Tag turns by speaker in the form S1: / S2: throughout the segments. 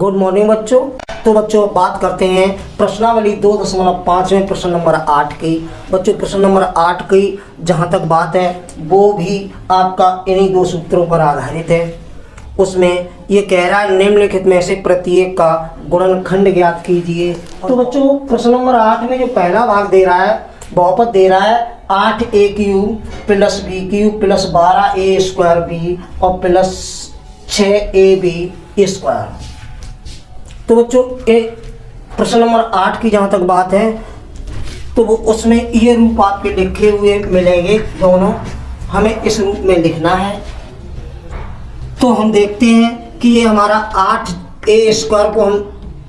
S1: Good morning बच्चों। तो बच्चों बात करते हैं प्रश्नावली 2.5 में प्रश्न नंबर 8 की। बच्चों प्रश्न नंबर 8 की जहाँ तक बात है वो भी आपका इन्हीं दो सूत्रों पर आधारित है। उसमें ये कह रहा है निम्नलिखित में से प्रत्येक का गुणनखंड ज्ञात कीजिए। तो बच्चों प्रश्न नंबर 8 में जो पहला भाग दे रहा है बहुपद दे रहा है 8a³ plus b³ plus 12a² और प्लस 6ab²। तो बच्चों प्रश्न नंबर 8 की जहाँ तक बात है तो वो उसमें ये रूप आपके लिखे हुए मिलेंगे दोनों, हमें इस रूप में लिखना है। तो हम देखते हैं कि ये हमारा 8a² को हम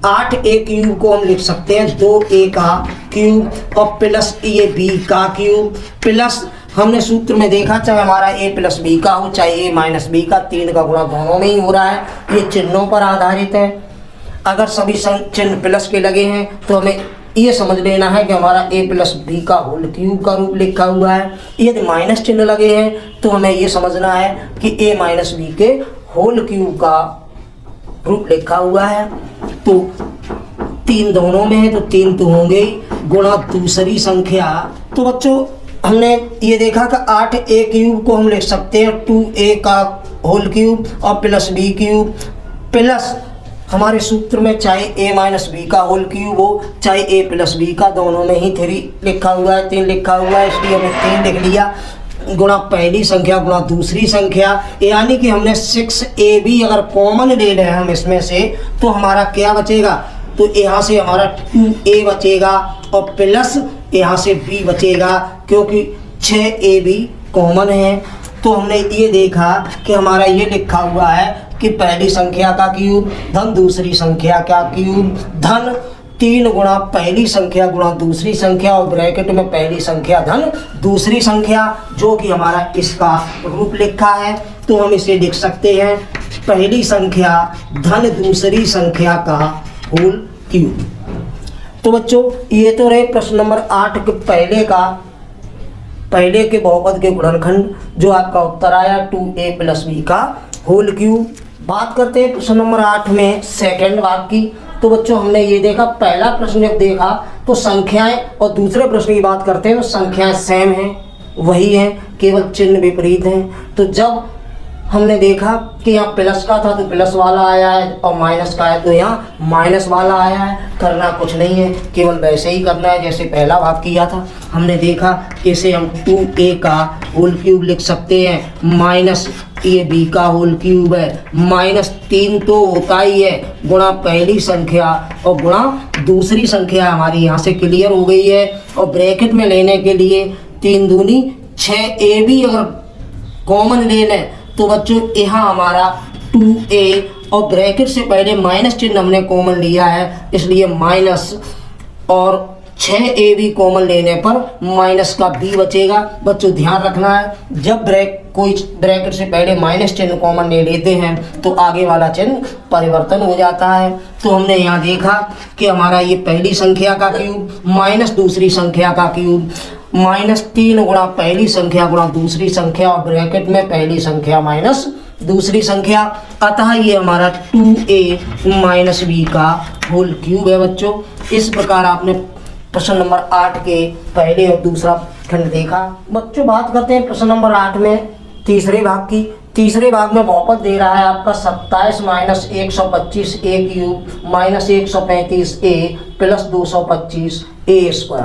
S1: 8a³ को हम लिख सकते हैं 2a का क्यूब और प्लस ये b का क्यूब प्लस हमने सूत्र में देखा चाहे हमारा a प्लस बी का हो चाहे a माइनस बी का, 3 का गुणा दोनों में ही हो रहा है। ये चिन्हों पर आधारित है। अगर सभी चिन्ह प्लस के लगे हैं तो हमें ये समझ लेना है कि हमारा a प्लस बी का होल क्यूब का रूप लिखा हुआ है। यदि माइनस चिन्ह लगे हैं तो हमें ये समझना है कि a माइनस बी के होल क्यूब का रूप लिखा हुआ है। तो 3 दोनों में है तो 3 तो होंगे ही गुणा दूसरी संख्या। तो बच्चों हमने ये देखा कि 8a³ को हम लिख सकते हैं 2a का होल क्यूब और प्लस b³ प्लस हमारे सूत्र में चाहे a माइनस बी का होल क्यूब हो चाहे a प्लस बी का, दोनों में ही 3 लिखा हुआ है, 3 लिखा हुआ है, इसलिए हमने 3 लिख लिया गुणा पहली संख्या गुणा दूसरी संख्या। यानी कि हमने 6ab अगर कॉमन ले लें हम इसमें से तो हमारा क्या बचेगा, तो यहाँ से हमारा 2a बचेगा और प्लस यहाँ से b बचेगा क्योंकि 6ab कॉमन है। तो हमने ये देखा कि हमारा ये लिखा हुआ है कि पहली संख्या का क्यूब धन दूसरी संख्या का क्यूब धन 3 गुणा पहली संख्या गुणा दूसरी संख्या और ब्रैकेट में पहली संख्या धन दूसरी संख्या, जो कि हमारा इसका रूप लिखा है। तो हम इसे लिख सकते हैं पहली संख्या धन दूसरी संख्या का होल क्यूब। तो बच्चों ये तो रहे प्रश्न नंबर 8 के पहले के बहुपद के गुणनखंड, जो आपका उत्तर आया 2a प्लस बी का होल क्यूब। बात करते हैं प्रश्न नंबर 8 में सेकंड भाग की। तो बच्चों हमने ये देखा पहला प्रश्न जब देखा तो संख्याएं और दूसरे प्रश्न की बात करते हैं तो संख्याएं सेम हैं, वही हैं, केवल चिन्ह विपरीत हैं। तो जब हमने देखा कि यहाँ प्लस का था तो प्लस वाला आया है और माइनस का है तो यहाँ माइनस वाला आया है। करना कुछ नहीं है, केवल वैसे ही करना है जैसे पहला भाग किया था। हमने देखा इसे हम 2a का होल क्यूब लिख सकते हैं माइनस ये b का होल क्यूब है माइनस 3 तो होता ही है गुणा पहली संख्या और गुणा दूसरी संख्या हमारी यहाँ से क्लियर हो गई है। और ब्रैकेट में लेने के लिए 3 दूनी 6ab अगर कॉमन ले लें तो बच्चों यहाँ हमारा 2a और ब्रैकेट से पहले माइनस चिन्ह हमने कॉमन लिया है इसलिए माइनस और 6ab कॉमन लेने पर माइनस का b बचेगा। बच्चों ध्यान रखना है जब कोई ब्रैकेट से पहले माइनस चिन्ह कॉमन ले लेते हैं तो आगे वाला चिन्ह परिवर्तन हो जाता है। तो हमने यहाँ देखा कि हमारा ये पहली संख्या का क्यूब माइनस दूसरी संख्या का क्यूब माइनस 3 गुणा पहली संख्या गुणा दूसरी संख्या और ब्रैकेट में पहली संख्या माइनस दूसरी संख्या, अतः ये हमारा 2a माइनस b का होल क्यूब है। बच्चों इस प्रकार आपने प्रश्न नंबर 8 के पहले और दूसरा खंड देखा। बच्चों बात करते हैं प्रश्न नंबर 8 में तीसरे भाग की। तीसरे भाग में बहुपद दे रहा है आपका 27 minus 125a³ minus 135a plus 225a²।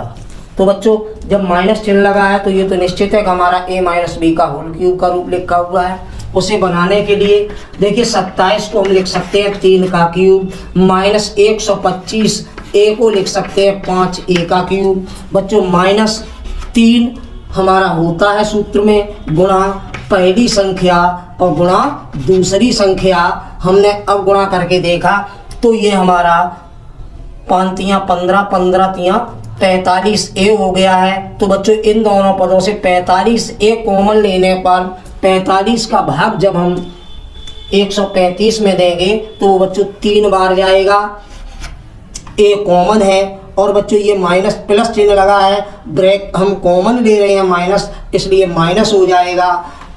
S1: तो बच्चों जब माइनस चिन्ह लगा है तो ये तो निश्चित है कि हमारा a माइनस बी का होल क्यूब का रूप लिखा हुआ है। उसे बनाने के लिए देखिए 27 को हम लिख सकते हैं 3 का क्यूब माइनस 125 a को लिख सकते हैं 5a का क्यूब। बच्चों माइनस 3 हमारा होता है सूत्र में गुणा पहली संख्या और गुणा दूसरी संख्या। हमने अब गुणा करके देखा तो ये हमारा 5 तियाँ 15 15 तियाँ 45a हो गया है। तो बच्चों इन दोनों पदों से 45a कॉमन लेने पर 45 का भाग जब हम 135 में देंगे तो बच्चों 3 बार जाएगा, a कॉमन है और बच्चों ये माइनस प्लस चिन्ह लगा है, ब्रैक हम कॉमन ले रहे हैं माइनस इसलिए माइनस हो जाएगा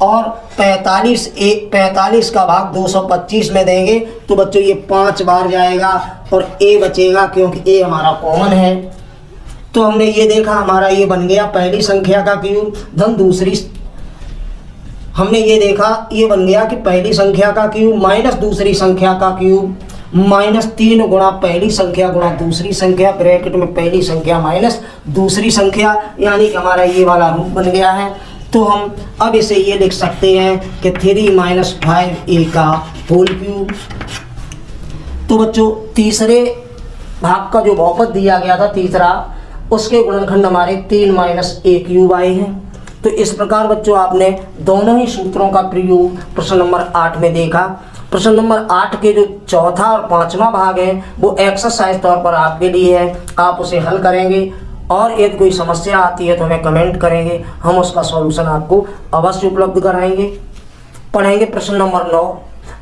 S1: और 45 का भाग 225 में देंगे तो बच्चों ये 5 बार जाएगा और ए बचेगा, क्योंकि ए हमारा कॉमन है। तो हमने ये देखा हमारा ये बन गया पहली संख्या का क्यूब धन दूसरी, हमने ये देखा ये बन गया कि पहली संख्या का क्यूब माइनस दूसरी संख्या का क्यूब माइनस 3 गुणा पहली संख्या गुणा दूसरी संख्या, ब्रैकेट में पहली संख्या माइनस दूसरी संख्या, यानी कि हमारा ये वाला रूप बन गया है। तो हम अब इसे ये लिख सकते हैं कि 3 - 5a का होल क्यूब। तो बच्चों तीसरे भाग का जो बहुपद दिया गया था तीसरा, उसके गुणनखंड हमारे 3 - a क्यूब आए हैं। तो इस प्रकार बच्चों आपने दोनों ही सूत्रों का प्रयोग प्रश्न नंबर 8 में देखा। प्रश्न नंबर 8 के जो चौथा और पांचवा भाग है वो एक्सरसाइज तौर पर आपके लिए है, आप उसे हल करेंगे और यदि कोई समस्या आती है तो हमें कमेंट करेंगे, हम उसका सॉल्यूशन आपको अवश्य उपलब्ध कराएंगे। पढ़ेंगे प्रश्न नंबर 9।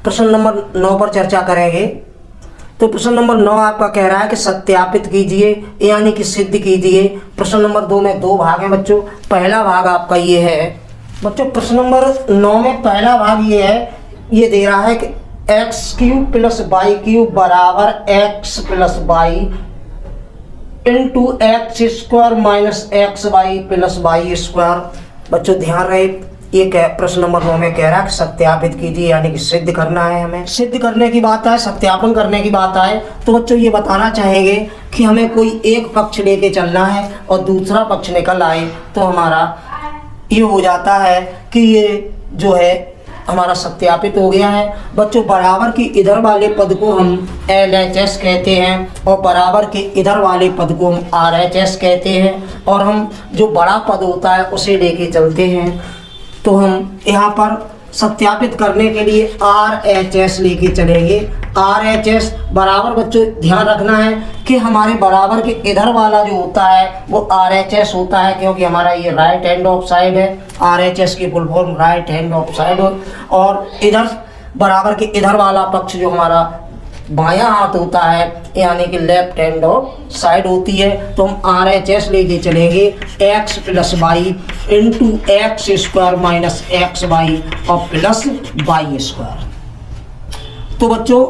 S1: प्रश्न नंबर 9 पर चर्चा करेंगे। तो प्रश्न नंबर 9 आपका कह रहा है कि सत्यापित कीजिए यानी कि सिद्ध कीजिए। प्रश्न नंबर 2 में 2 भाग हैं बच्चों। पहला भाग आपका ये है बच्चों, प्रश्न नंबर 9 में पहला भाग ये है, ये दे रहा है कि x³ + y³ बराबर x + y into x² - xy + y²। बच्चों ध्यान रहे, ये प्रश्न नंबर 9 में कह रहा है कि सत्यापित कीजिए यानी कि सिद्ध करना है। हमें सिद्ध करने की बात आए, सत्यापन करने की बात आए तो बच्चों ये बताना चाहेंगे कि हमें कोई एक पक्ष लेके चलना है और दूसरा पक्ष निकल आए तो हमारा ये हो जाता है कि ये जो है हमारा सत्यापित हो गया है। बच्चों बराबर के इधर वाले पद को हम LHS कहते हैं और बराबर के इधर वाले पद को हम RHS कहते हैं, और हम जो बड़ा पद होता है उसे लेके चलते हैं। तो हम यहाँ पर सत्यापित करने के लिए RHS लेके चलेंगे। RHS बराबर बच्चों ध्यान रखना है कि हमारे बराबर के इधर वाला जो होता है वो RHS होता है, क्योंकि हमारा ये राइट हैंड ऑफ साइड है। RHS की full form right hand of side, और इधर बराबर के इधर वाला पक्ष जो हमारा बायां हाथ होता है यानी कि लेफ्ट हैंड ऑफ साइड होती है। तो हम RHS लेके चलेंगे x + y into x² - xy और प्लस y²। तो बच्चों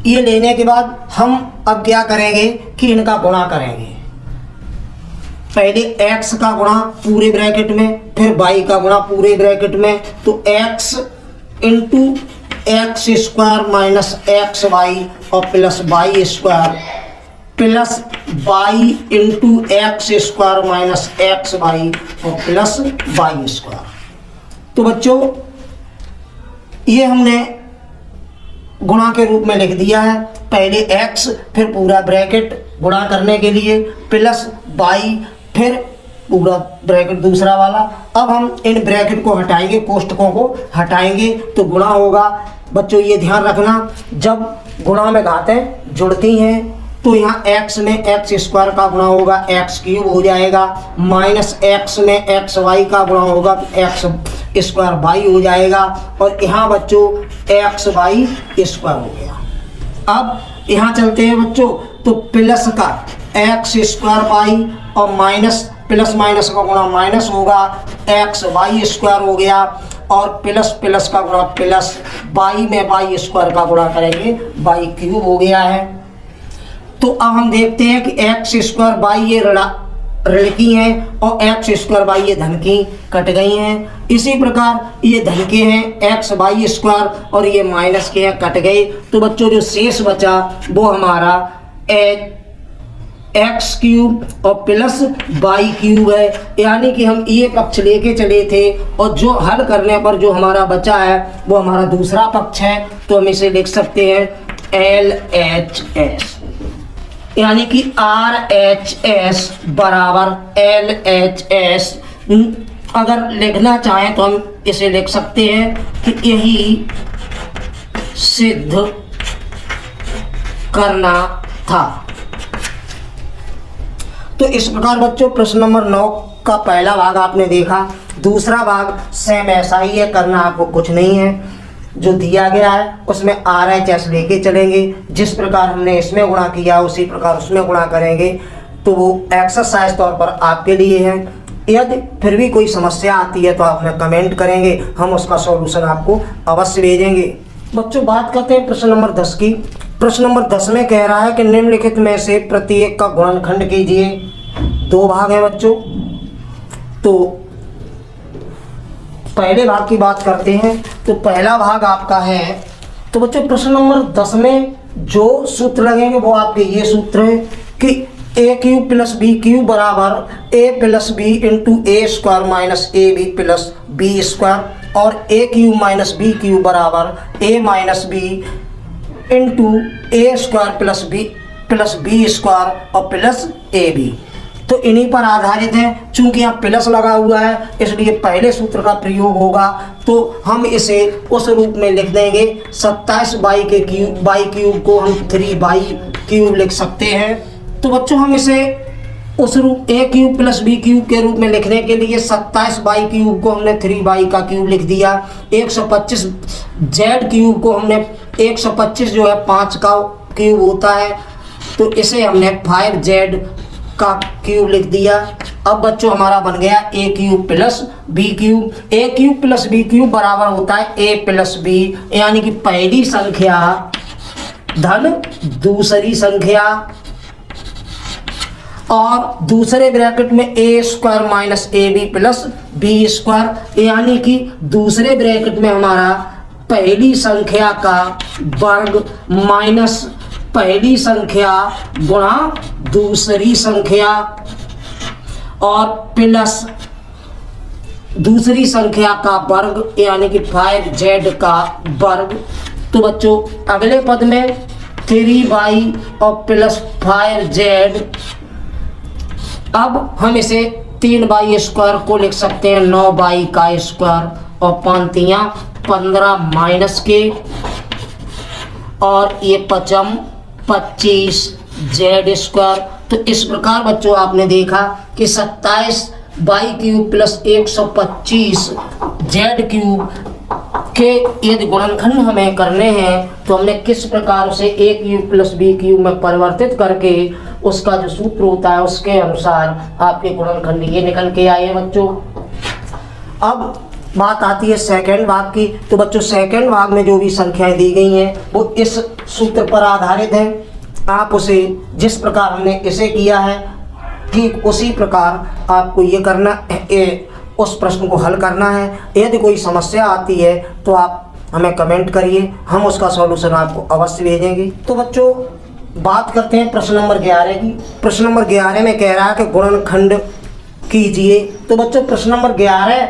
S1: ये लेने के बाद हम अब क्या करेंगे कि इनका गुणा करेंगे। पहले x का गुणा पूरे ब्रैकेट में, फिर y का गुणा पूरे ब्रैकेट में। तो x इंटू x² - xy और plus y² plus y into x² - xy और प्लस y²। तो बच्चों ये हमने गुणा के रूप में लिख दिया है। पहले x फिर पूरा ब्रैकेट गुणा करने के लिए प्लस y फिर पूरा ब्रैकेट दूसरा वाला। अब हम इन ब्रैकेट को हटाएंगे, कोष्ठकों को हटाएंगे तो गुणा होगा। बच्चों ये ध्यान रखना, जब गुणा में घातें जुड़ती हैं तो यहाँ x में x² का गुणा होगा x³ हो जाएगा, माइनस x में xy का गुणा होगा x² y हो जाएगा, और यहाँ बच्चों xy² हो गया। अब यहाँ चलते हैं बच्चों, तो प्लस का x² y और माइनस प्लस माइनस का गुणा माइनस होगा, xy² हो गया, और प्लस प्लस का गुणा प्लस, y में y² का गुणा करेंगे y³ हो गया है। तो अब हम देखते हैं कि x² y ये ऋण की हैं और x² y ये धन की कट गई हैं। इसी प्रकार ये धन के हैं xy² और ये माइनस के हैं, कट गए। तो बच्चों जो शेष बचा वो हमारा x³ और प्लस y³ है, यानी कि हम ये पक्ष लेके चले थे और जो हल करने पर जो हमारा बचा है वो हमारा दूसरा पक्ष है। तो हम इसे लिख सकते हैं LHS, यानी कि RHS बराबर LHS। अगर लिखना चाहें तो हम इसे लिख सकते हैं कि यही सिद्ध करना था। तो इस प्रकार बच्चों प्रश्न नंबर 9 का पहला भाग आपने देखा। दूसरा भाग सेम ऐसा ही है, करना आपको कुछ नहीं है, जो दिया गया है उसमें RHS लेके चलेंगे। जिस प्रकार हमने इसमें गुणा किया उसी प्रकार उसमें गुणा करेंगे। तो वो एक्सरसाइज तौर पर आपके लिए है। यदि फिर भी कोई समस्या आती है तो आप हमें कमेंट करेंगे, हम उसका सॉल्यूशन आपको अवश्य भेजेंगे। बच्चों बात करते हैं प्रश्न नंबर 10 की। प्रश्न नंबर 10 में कह रहा है कि निम्नलिखित में से प्रत्येक का गुणनखंड कीजिए। 2 भाग है बच्चों, तो पहले भाग की बात करते हैं। तो पहला भाग आपका है, तो बच्चों प्रश्न नंबर 10 में जो सूत्र लगेंगे वो आपके ये सूत्र है कि A cube plus B cube बराबर A plus B into A square minus A B plus B square, और A cube minus B cube बराबर A minus B into A square plus B square और plus A B. तो इन्हीं पर आधारित है। चूंकि यहाँ प्लस लगा हुआ है इसलिए पहले सूत्र का प्रयोग होगा। तो हम इसे उस रूप में लिख देंगे 27 बाई क्यूब को हम 3 बाई क्यूब लिख सकते हैं। तो बच्चों हम इसे उस रूप ए क्यूब प्लस बी क्यूब के रूप में लिखने के लिए 27 बाई क्यूब को हमने 3 बाई का क्यूब लिख दिया। 125 जेड क्यूब को हमने 125 जो है 5 का क्यूब होता है, तो इसे हमने 5 जेड का क्यूब लिख दिया। अब बच्चों हमारा बन गया ए क्यूब प्लस बी क्यूब। ए क्यूब प्लस बी क्यूब बराबर होता है ए प्लस बी, यानी कि पहली संख्या धन दूसरी संख्या, और दूसरे ब्रैकेट में A square minus A B plus B square, यानी कि दूसरे ब्रैकेट में हमारा पहली संख्या का वर्ग माइनस पहली संख्या गुणा दूसरी संख्या और प्लस दूसरी संख्या का वर्ग, यानी कि 5z का वर्ग। तो बच्चों अगले पद में 3 बाई और प्लस 5z। अब हम इसे 3 बाई स्क्वायर को लिख सकते हैं 9 बाई का स्क्वायर और 5 15 माइनस के, और ये 25 जेड स्क्वायर। तो इस प्रकार बच्चों आपने देखा कि 27 by cube plus 125 Z cube के यदि गुणनखंड हमें करने हैं तो हमने किस प्रकार से ए क्यूब प्लस बी क्यूब में परिवर्तित करके उसका जो सूत्र होता है उसके अनुसार आपके गुणनखंड ये निकल के आए बच्चों। अब बात आती है सेकंड भाग की। तो बच्चों सेकंड भाग में जो भी संख्याएं दी गई हैं वो इस सूत्र पर आधारित है। आप उसे जिस प्रकार हमने इसे किया है ठीक उसी प्रकार आपको ये करना उस प्रश्न को हल करना है। यदि कोई समस्या आती है तो आप हमें कमेंट करिए, हम उसका सॉल्यूशन आपको अवश्य भेजेंगे। तो बच्चों बात करते हैं प्रश्न नंबर 11 की। प्रश्न नंबर 11 में कह रहा है कि गुणनखंड कीजिए। तो बच्चों प्रश्न नंबर 11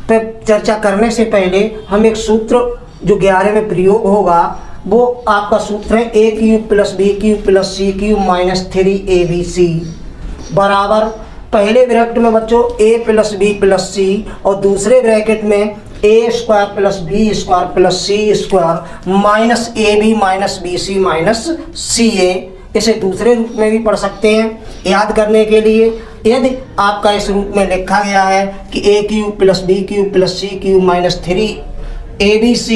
S1: पे चर्चा करने से पहले हम एक सूत्र जो 11 में प्रयोग होगा वो आपका सूत्र है A cube plus B cube plus C cube minus 3abc बराबर पहले ब्रैकेट में बच्चों A plus B plus C और दूसरे ब्रैकेट में A square plus B square plus C square minus A B minus B C minus C A. इसे दूसरे रूप में भी पढ़ सकते हैं। याद करने के लिए यदि आपका इस रूप में लिखा गया है कि A cube plus B cube plus C cube minus 3abc,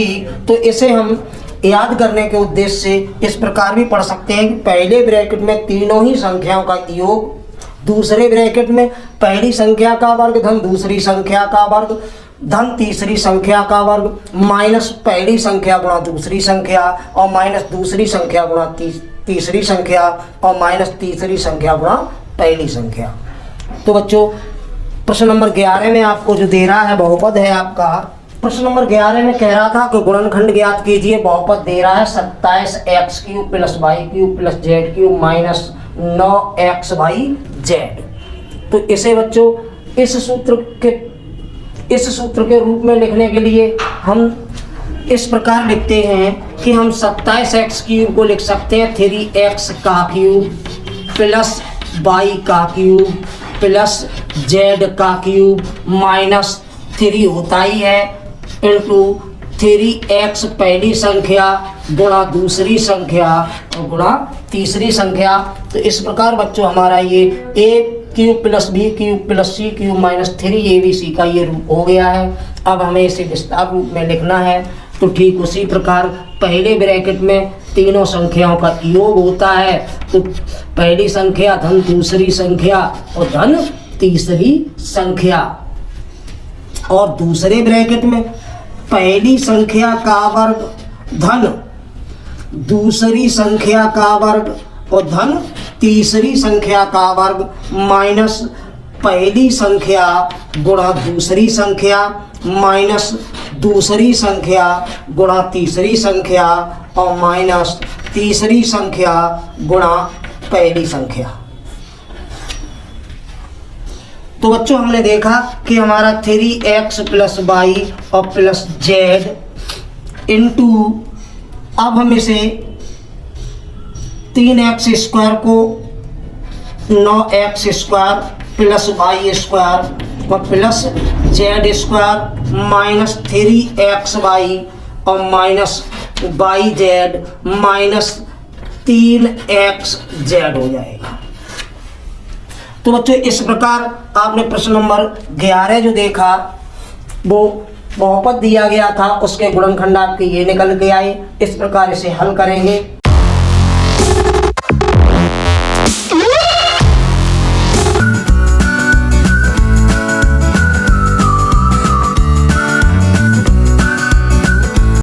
S1: तो इसे हम याद करने के उद्देश्य से इस प्रकार भी पढ़ सकते हैं कि पहले ब्रैकेट में तीनों ही संख्याओं का योग, दूसरे ब्रैकेट में पहली संख्या का वर्ग धन दूसरी संख्या का वर्ग धन तीसरी संख्या का वर्ग माइनस पहली संख्या गुणा दूसरी संख्या और माइनस दूसरी संख्या गुणा तीसरी संख्या और माइनस तीसरी संख्या गुणा पहली संख्या। तो बच्चों प्रश्न नंबर 11 में आपको जो दे रहा है बहुपद है आपका। प्रश्न नंबर 11 में कह रहा था कि गुणनखंड ज्ञात कीजिए। बहुपद दे रहा है 27x cube plus y cube plus z cube minus 9x y z. तो इसे बच्चों इस सूत्र के रूप में लिखने के लिए हम इस प्रकार लिखते हैं कि हम 27x क्यूब को लिख सकते हैं 3x का क्यूब प्लस y का क्यूब प्लस z का क्यूब माइनस 3 होता ही है इंटू 3x पहली संख्या गुणा दूसरी संख्या और गुणा तीसरी संख्या। तो इस प्रकार बच्चों हमारा ये a cube plus B cube plus C cube minus 3abc का ये रूप हो गया है। अब हमें इसे विस्तार रूप में लिखना है। तो ठीक उसी प्रकार पहले ब्रैकेट में तीनों संख्याओं का योग होता है। तो पहली संख्या धन दूसरी संख्या और धन तीसरी संख्या। और दूसरे ब्रैकेट में पहली संख्या का वर्ग धन दूसरी संख्या का वर्ग और धन तीसरी संख्या का वर्ग माइनस पहली संख्या गुणा दूसरी संख्या माइनस दूसरी संख्या गुणा तीसरी संख्या और माइनस तीसरी संख्या गुणा पहली संख्या। तो बच्चों हमने देखा कि हमारा 3x प्लस वाई और प्लस जेड इंटू, अब हम इसे 3x स्क्वायर को 9x square plus y square और plus z square minus 3x y और minus y z minus 3x z हो जाएगा। तो बच्चों इस प्रकार आपने प्रश्न नंबर 11 जो देखा वो बहुपद दिया गया था, उसके गुणनखंड आपके ये निकल के आए। इस प्रकार इसे हल करेंगे।